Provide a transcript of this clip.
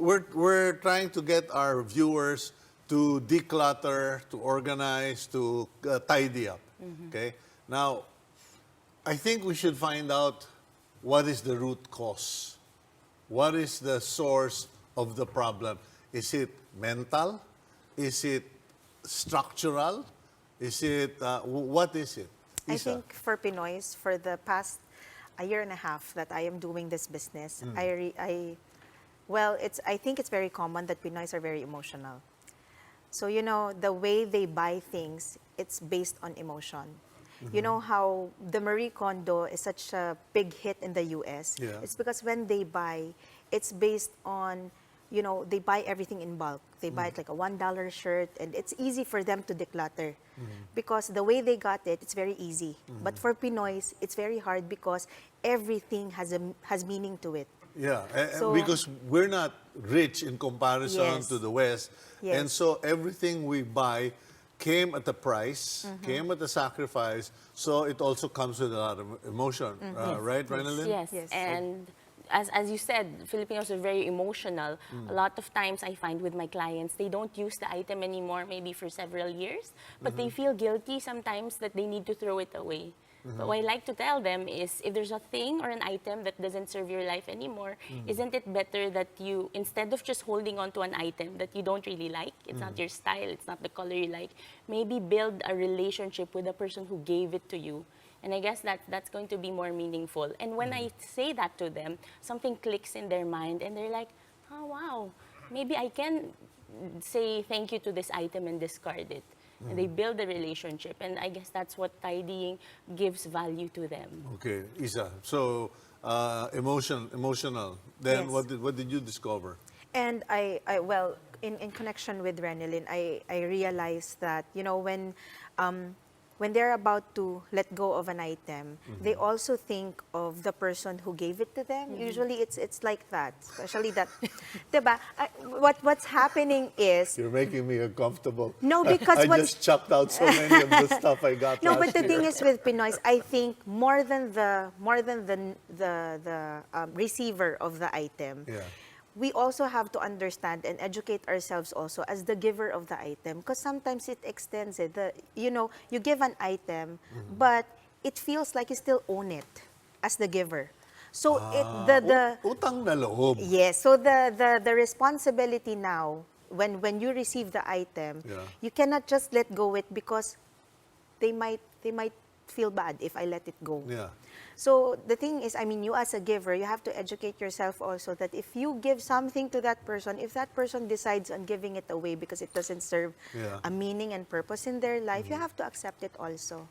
we're trying to get our viewers to declutter, to organize, to tidy up. Okay. Now, I think we should find out what is the root cause. What is the source of the problem? Is it mental? Is it structural? Is it, what is it? I Isa? think for Pinoys, for the past a year and a half that I am doing this business, I think it's very common that Pinoys are very emotional. So, you know, the way they buy things, it's based on emotion. You know how the Marie Kondo is such a big hit in the US? Yeah. It's because when they buy, it's based on, you know, they buy everything in bulk. They buy it like a $1 shirt, and it's easy for them to declutter. Because the way they got it, it's very easy. But for Pinoys, it's very hard because everything has meaning to it. Yeah, So- because we're not rich in comparison Yes. to the West. Yes. And so everything we buy came at a price, came at a sacrifice, so it also comes with a lot of emotion, right, Renalyn? Yes, Yes. and as you said, Filipinos are very emotional. A lot of times I find with my clients, they don't use the item anymore, maybe for several years, but they feel guilty sometimes that they need to throw it away. But what I like to tell them is, if there's a thing or an item that doesn't serve your life anymore, isn't it better that you, instead of just holding on to an item that you don't really like, it's not your style, it's not the color you like, maybe build a relationship with the person who gave it to you. And I guess that's going to be more meaningful. And when I say that to them, something clicks in their mind and they're like, oh wow, maybe I can say thank you to this item and discard it. And they build a relationship, and I guess that's what tidying gives value to them. Okay, Isa. So emotional. Then Yes. what did you discover? And well, in connection with Renalyn, I realized that, you know, when they're about to let go of an item, they also think of the person who gave it to them. Usually it's like that, especially that, diba? What's happening is, You're making me uncomfortable. No, because I what's- just chucked out so many of the stuff I got no, last but the year. thing is with Pinoys, I think more than the receiver of the item, Yeah. we also have to understand and educate ourselves also as the giver of the item, because sometimes it extends it. You know, you give an item, but it feels like you still own it as the giver. So Utang na loob. yes, so the responsibility now when you receive the item, Yeah. you cannot just let go it because they might feel bad if I let it go. Yeah. So the thing is, I mean, you as a giver, you have to educate yourself also that if you give something to that person, if that person decides on giving it away because it doesn't serve Yeah. a meaning and purpose in their life, you have to accept it also.